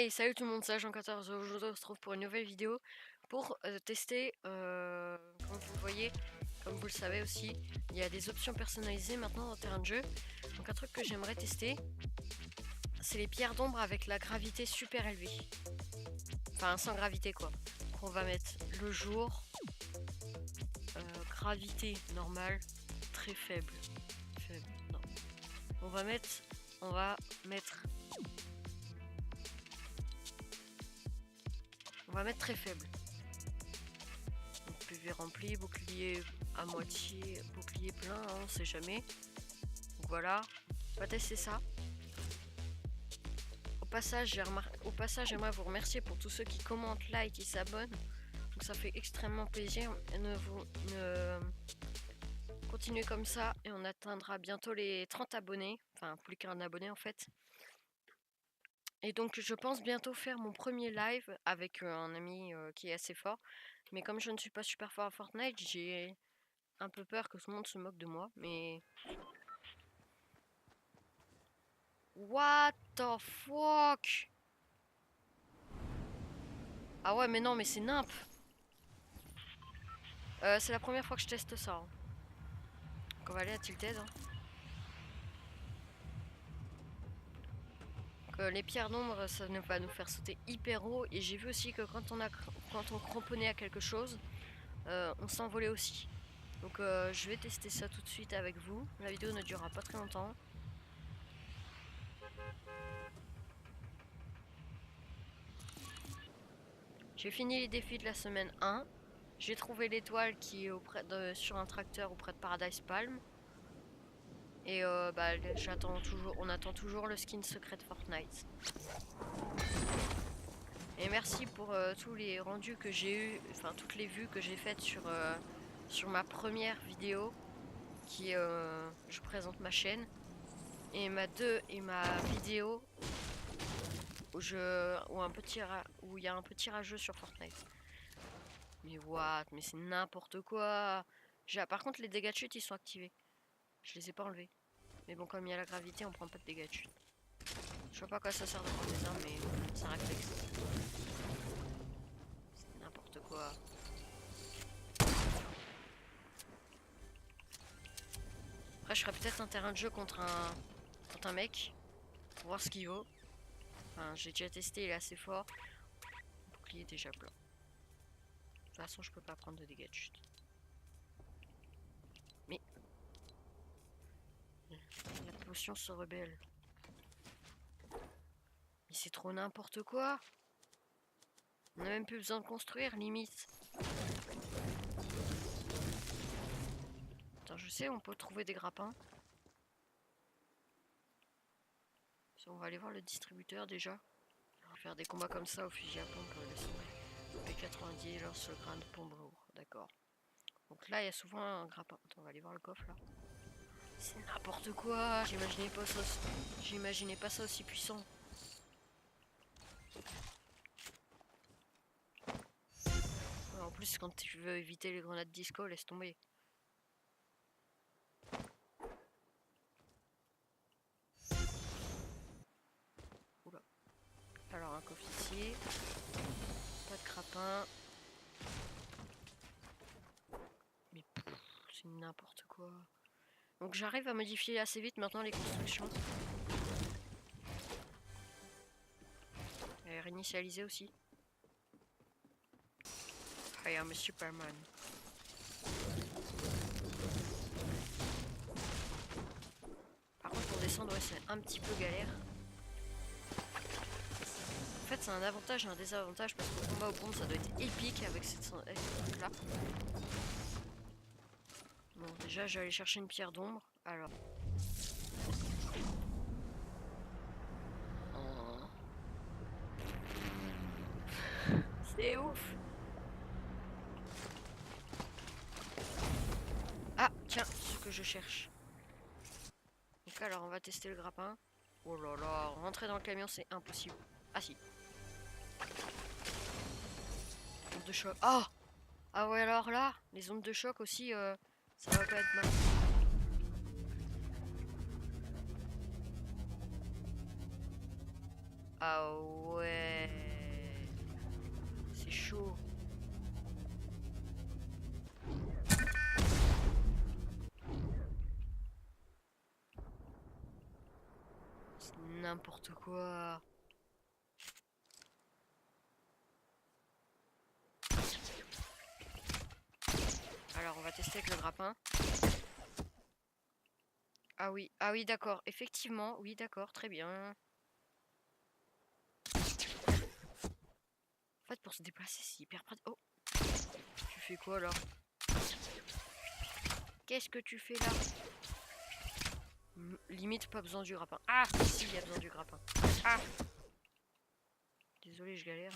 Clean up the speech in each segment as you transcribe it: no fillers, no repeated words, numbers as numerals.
Hey, salut tout le monde, c'est Jean14. Aujourd'hui, on se retrouve pour une nouvelle vidéo pour tester, comme vous le voyez, comme vous le savez aussi, il y a des options personnalisées maintenant dans terrain de jeu. Donc un truc que j'aimerais tester, c'est les pierres d'ombre avec la gravité super élevée. Enfin, sans gravité quoi. Donc on va mettre le jour, gravité normale, très faible. Non. On va mettre très faible. Donc PV rempli, bouclier à moitié, bouclier plein, hein, on sait jamais. Donc voilà, on va tester ça. Au passage, j'aimerais vous remercier pour tous ceux qui commentent, like et s'abonnent. Donc ça fait extrêmement plaisir. Continuez comme ça et on atteindra bientôt les 30 abonnés. Enfin, plus qu'un abonné en fait. Et donc je pense bientôt faire mon premier live avec un ami qui est assez fort. Mais comme je ne suis pas super fort à Fortnite, j'ai un peu peur que tout le monde se moque de moi. Mais... What the fuck? Ah ouais, mais non, mais c'est nimp. C'est la première fois que je teste ça. Hein. Donc on va aller à Tilted. Hein. Les pierres d'ombre, ça va nous faire sauter hyper haut. Et j'ai vu aussi que quand on cramponnait à quelque chose, on s'envolait aussi. Donc je vais tester ça tout de suite avec vous. La vidéo ne durera pas très longtemps. J'ai fini les défis de la semaine 1. J'ai trouvé l'étoile qui est sur un tracteur auprès de Paradise Palm. Et bah, on attend toujours le skin secret de Fortnite. Et merci pour tous les rendus que j'ai eu, enfin toutes les vues que j'ai faites sur ma première vidéo qui je présente ma chaîne et ma vidéo où où il y a un petit rageux sur Fortnite. Mais what? Mais c'est n'importe quoi. Par contre les dégâts de chute ils sont activés. Je les ai pas enlevés. Mais bon, comme il y a la gravité, on prend pas de dégâts de chute. Je vois pas à quoi ça sert de prendre des armes, mais c'est un réflexe. C'est n'importe quoi. Après, je ferais peut-être un terrain de jeu contre un mec. Pour voir ce qu'il vaut. Enfin, j'ai déjà testé, il est assez fort. Le bouclier est déjà plein. De toute façon, je peux pas prendre de dégâts de chute. Mais... La potion se rebelle. Mais c'est trop n'importe quoi. On a même plus besoin de construire, limite. Attends, je sais, on peut trouver des grappins. On va aller voir le distributeur déjà. On va faire des combats comme ça au fusil à pompe, P90 lance le grain de pompe lourd. D'accord. Donc là, il y a souvent un grappin. Attends, on va aller voir le coffre là. C'est n'importe quoi. J'imaginais pas ça aussi puissant. En plus, quand tu veux éviter les grenades disco, laisse tomber. Oula. Alors, un coffre ici. Pas de crapin. Mais c'est n'importe quoi. Donc j'arrive à modifier assez vite maintenant les constructions. Et réinitialiser aussi. I am a Superman. Par contre pour descendre, ouais, c'est un petit peu galère. En fait c'est un avantage et un désavantage parce que le combat au pompe ça doit être épique avec cette truc là. Bon déjà je vais aller chercher une pierre d'ombre. Alors. Oh. C'est ouf. Ah tiens, ce que je cherche. Donc alors on va tester le grappin. Oh là là, rentrer dans le camion c'est impossible. Ah si. Onde de choc. Oh. Ah ouais alors là, les ondes de choc aussi, ça va pas être mal. Ah ouais. n'importe quoi. Alors on va tester avec le grappin. Ah oui d'accord, effectivement, oui d'accord, très bien. En fait pour se déplacer c'est hyper pratique. Oh, tu fais quoi là? Qu'est-ce que tu fais là? Limite pas besoin du grappin. Ah si, il y a besoin du grappin. Ah, désolé, je galère.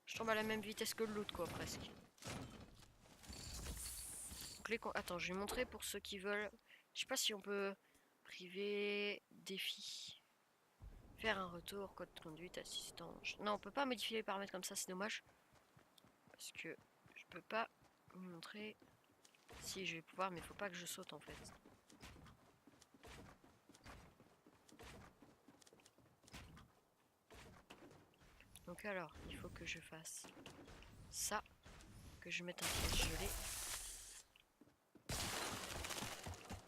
Je tombe à la même vitesse que l'autre quoi presque. Donc, attends, je vais montrer pour ceux qui veulent. Je sais pas si on peut priver défi. Faire un retour, code de conduite, assistant. Non, on peut pas modifier les paramètres comme ça, c'est dommage. Parce que je peux pas vous montrer. Si, je vais pouvoir, mais faut pas que je saute en fait. Donc alors, il faut que je fasse ça, que je mette un piège gelé.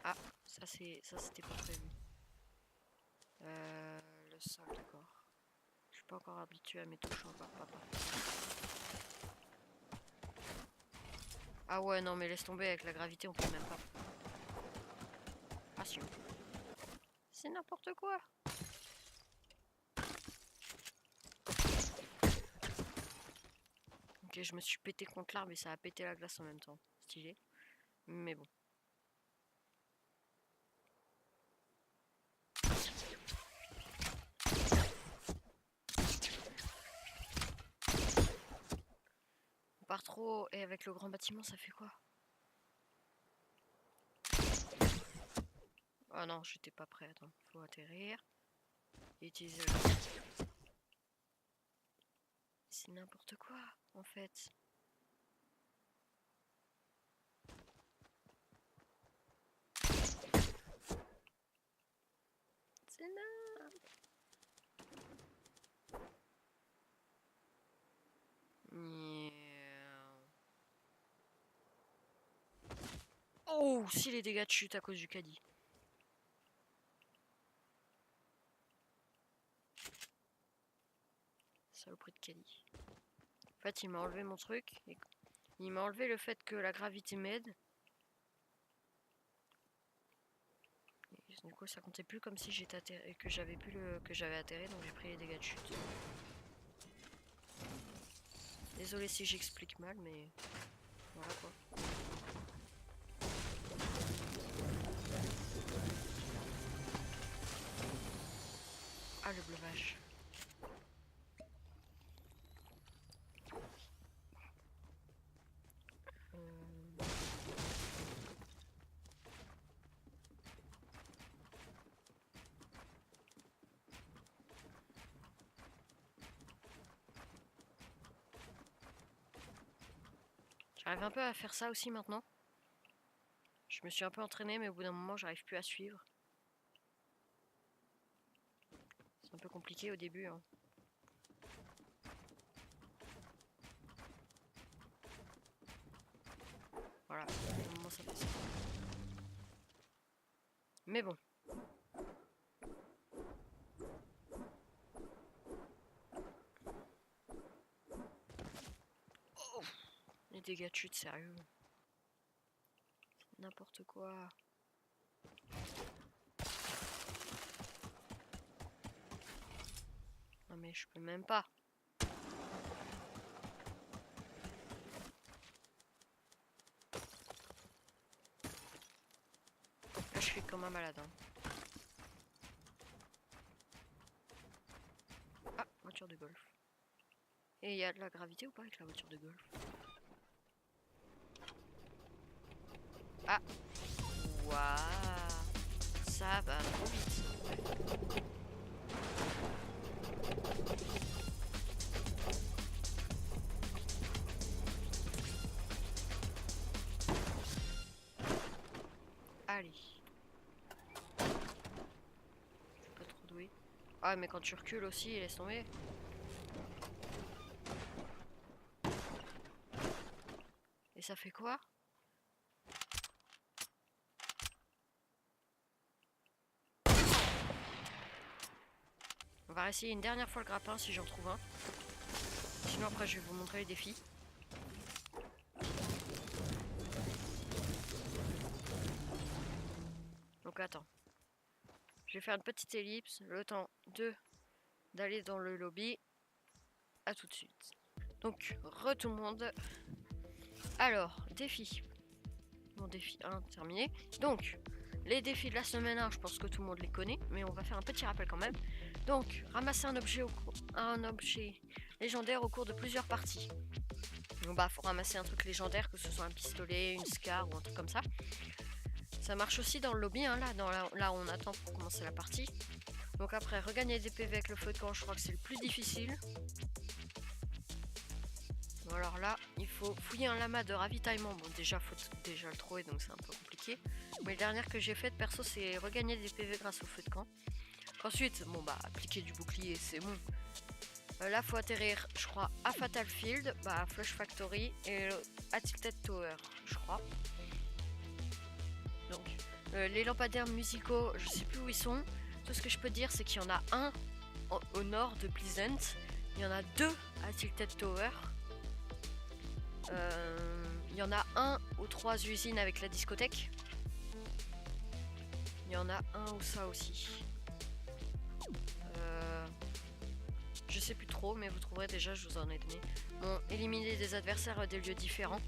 Ah, ça c'était pas prévu. Le sol, d'accord. Je suis pas encore habitué à mes touches encore, papa. Ah ouais, non mais laisse tomber, avec la gravité on peut même pas. Ah si. C'est n'importe quoi. Ok, je me suis pété contre l'arbre et ça a pété la glace en même temps. Stylé. Mais bon. On part trop et avec le grand bâtiment ça fait quoi? Ah non, j'étais pas prêt. Attends, faut atterrir. Et utiliser le... C'est n'importe quoi en fait. C'est n'importe. Oh, si les dégâts de chute à cause du caddie. Saloperie de caddie. En fait, il m'a enlevé mon truc. Et il m'a enlevé le fait que la gravité m'aide. Du coup, ça comptait plus comme si j'étais atterré, que j'avais plus le que j'avais atterri, donc j'ai pris les dégâts de chute. Désolé si j'explique mal, mais voilà quoi. Ah, le bleuvage. J'arrive un peu à faire ça aussi maintenant. Je me suis un peu entraîné, mais au bout d'un moment, j'arrive plus à suivre. C'est un peu compliqué au début. Hein. Voilà, au bout d'un moment, ça fait ça. Mais bon. Oh, les dégâts de chute, sérieux. N'importe quoi. Non mais je peux même pas. Là je suis comme un malade. Hein. Ah, voiture de golf. Et il y a de la gravité ou pas avec la voiture de golf? Ah. Waouh. Ça va trop vite. Allez. Je suis pas trop doué. Ah mais quand tu recules aussi, laisse tomber. Et ça fait quoi? On va essayer une dernière fois le grappin si j'en trouve un. Sinon après je vais vous montrer les défis. Donc attends. Je vais faire une petite ellipse, le temps d'aller dans le lobby. À tout de suite. Donc, tout le monde. Alors, défi. Mon défi 1 terminé. Donc, les défis de la semaine 1, je pense que tout le monde les connaît, mais on va faire un petit rappel quand même. Donc, ramasser un objet légendaire au cours de plusieurs parties. Donc bah, faut ramasser un truc légendaire, que ce soit un pistolet, une scar ou un truc comme ça. Ça marche aussi dans le lobby, hein, là on attend pour commencer la partie. Donc après, regagner des PV avec le feu de camp, je crois que c'est le plus difficile. Bon, alors là, il faut fouiller un lama de ravitaillement. Bon, déjà, faut déjà le trouver, donc c'est un peu compliqué. Mais la dernière que j'ai faite, perso, c'est regagner des PV grâce au feu de camp. Ensuite, bon bah, appliquer du bouclier, c'est bon. Là, faut atterrir, je crois, à Fatal Field, bah, Flush Factory et à Tilted Tower, je crois. Donc, les lampadaires musicaux, je sais plus où ils sont. Tout ce que je peux dire, c'est qu'il y en a un au nord de Pleasant. Il y en a deux à Tilted Tower. Il y en a un aux 3 usines avec la discothèque. Il y en a un où ça aussi. Je sais plus trop, mais vous trouverez déjà, je vous en ai donné. Bon, éliminer des adversaires des lieux différents.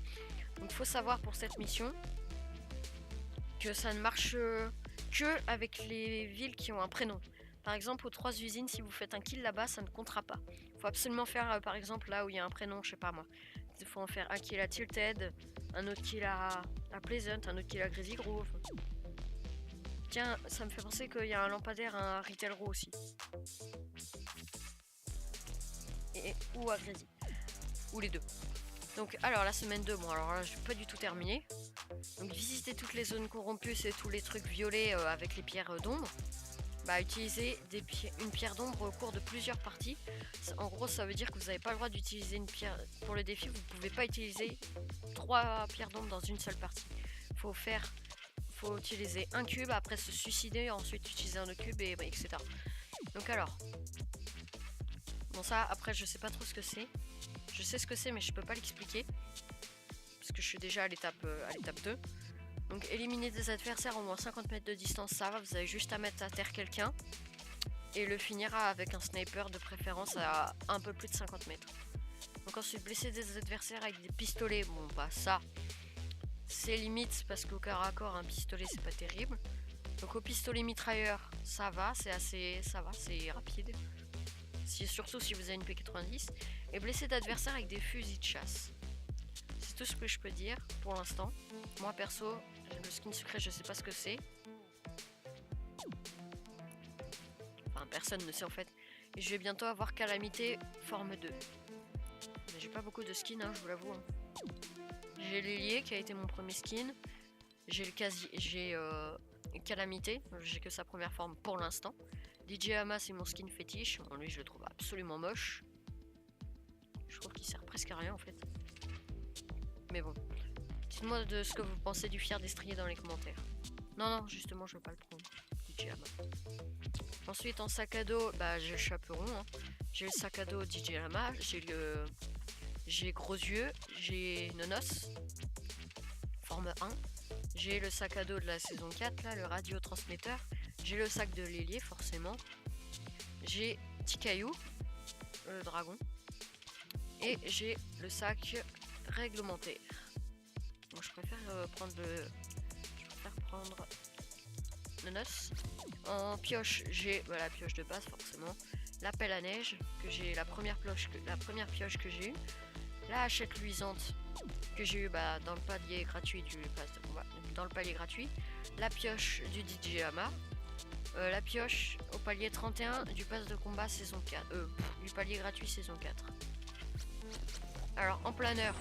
Donc faut savoir pour cette mission que ça ne marche que avec les villes qui ont un prénom. Par exemple, aux 3 usines, si vous faites un kill là-bas, ça ne comptera pas. Faut absolument faire, par exemple, là où il y a un prénom, je sais pas moi. Il faut en faire un kill à Tilted, un autre kill à Pleasant, un autre kill à Greasy Grove. Tiens, ça me fait penser qu'il y a un lampadaire à Retail Row aussi. Ou à Greasy. Ou les deux. Donc, alors, la semaine 2, bon, alors là, j'ai pas du tout terminé. Donc, visiter toutes les zones corrompues, c'est tous les trucs violets avec les pierres d'ombre. Bah, utiliser une pierre d'ombre au cours de plusieurs parties. En gros, ça veut dire que vous n'avez pas le droit d'utiliser une pierre. Pour le défi, vous ne pouvez pas utiliser 3 pierres d'ombre dans une seule partie. Faut utiliser un cube, après se suicider, ensuite utiliser un autre cube, et etc. Donc alors, bon ça, après je sais pas trop ce que c'est. Je sais ce que c'est, mais je peux pas l'expliquer. Parce que je suis déjà à l'étape 2. Donc éliminer des adversaires au moins 50 mètres de distance, ça va, vous avez juste à mettre à terre quelqu'un. Et le finira avec un sniper de préférence à un peu plus de 50 mètres. Donc ensuite blesser des adversaires avec des pistolets, bon bah ça, c'est limite parce qu'au corps à corps un pistolet c'est pas terrible. Donc au pistolet mitrailleur, ça va, c'est rapide. Surtout si vous avez une P90. Et blesser d'adversaires avec des fusils de chasse. C'est tout ce que je peux dire pour l'instant. Moi perso, le skin secret je sais pas ce que c'est. Enfin personne ne sait en fait. Et je vais bientôt avoir Calamité forme 2. Mais j'ai pas beaucoup de skins, hein, je vous l'avoue. Hein. J'ai l'Hélier qui a été mon premier skin. J'ai Calamité, j'ai que sa première forme pour l'instant. DJ Hama c'est mon skin fétiche. Bon, lui je le trouve absolument moche. Je trouve qu'il sert presque à rien en fait. Mais bon. Dites-moi de ce que vous pensez du fier destrier dans les commentaires. Non, justement je veux pas le prendre. DJ Hama. Ensuite en sac à dos, bah j'ai le chaperon. Hein. J'ai le sac à dos DJ Hama. J'ai gros yeux. J'ai Nonos. Forme 1. J'ai le sac à dos de la saison 4, là, le radiotransmetteur. J'ai le sac de l'hélier, forcément. J'ai Tikayu, le dragon. Et j'ai le sac réglementaire. Bon, je préfère prendre le Nonos. En pioche, j'ai la pioche de base, forcément. La pelle à neige, que j'ai la première pioche que j'ai eue. La hachette luisante que j'ai eu dans le palier gratuit du pass de combat, dans le palier gratuit, la pioche du DJ Hama, la pioche au palier 31 du pass de combat saison 4, du palier gratuit saison 4. Alors en planeur,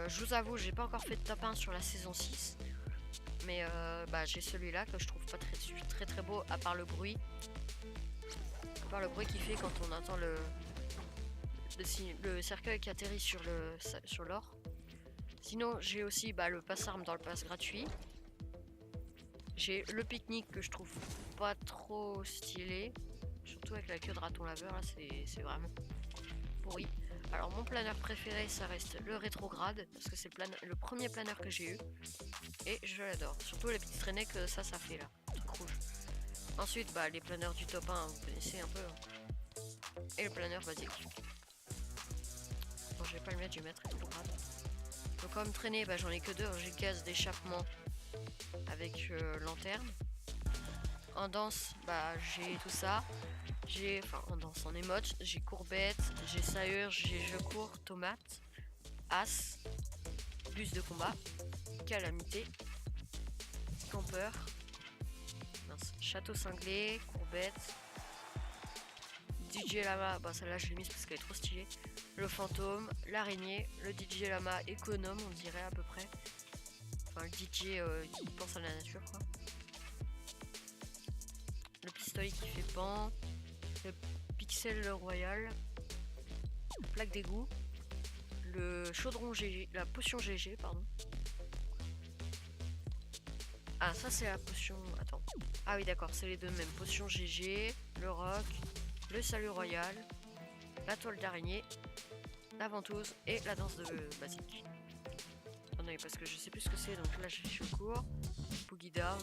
je vous avoue, j'ai pas encore fait de top 1 sur la saison 6, mais j'ai celui-là que je trouve pas très beau, à part le bruit qu'il fait quand on entend le cercueil qui atterrit sur l'or. Sinon, j'ai aussi le pass armes dans le pass gratuit. J'ai le pique-nique que je trouve pas trop stylé. Surtout avec la queue de raton laveur, là, c'est vraiment pourri. Alors, mon planeur préféré, ça reste le rétrograde, parce que c'est le premier planeur que j'ai eu. Et je l'adore. Surtout les petites traînées que ça fait là. Truc rouge. Ensuite, les planeurs du top 1, vous connaissez un peu. Et le planeur basique. Bon, je vais pas le mettre, je vais mettre rétrograde. Donc, comme traîner, j'en ai que deux. J'ai gaz d'échappement avec lanterne. En danse, j'ai tout ça. En danse, en émote, j'ai courbette, j'ai saurge, j'ai je cours, tomate, as, bus de combat, calamité, campeur, château cinglé, courbette, DJ Lama, celle-là je l'ai mise parce qu'elle est trop stylée, le fantôme, l'araignée, le DJ Lama économe on dirait à peu près, enfin le DJ qui pense à la nature quoi, le pistolet qui fait pan, le pixel royal, la plaque d'égout, le chaudron GG, la potion GG pardon. Ah ça c'est la potion, attends. Ah oui d'accord, c'est les deux mêmes. Potion GG, le roc, le salut royal, la toile d'araignée, la ventouse et la danse de basique. Oh non parce que je sais plus ce que c'est, donc là je cours, boogie down,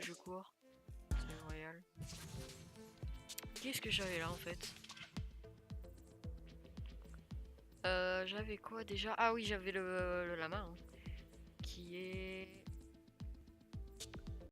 je cours, salut royal. Qu'est-ce que j'avais là en fait? J'avais quoi déjà? Ah oui j'avais le lama hein, qui est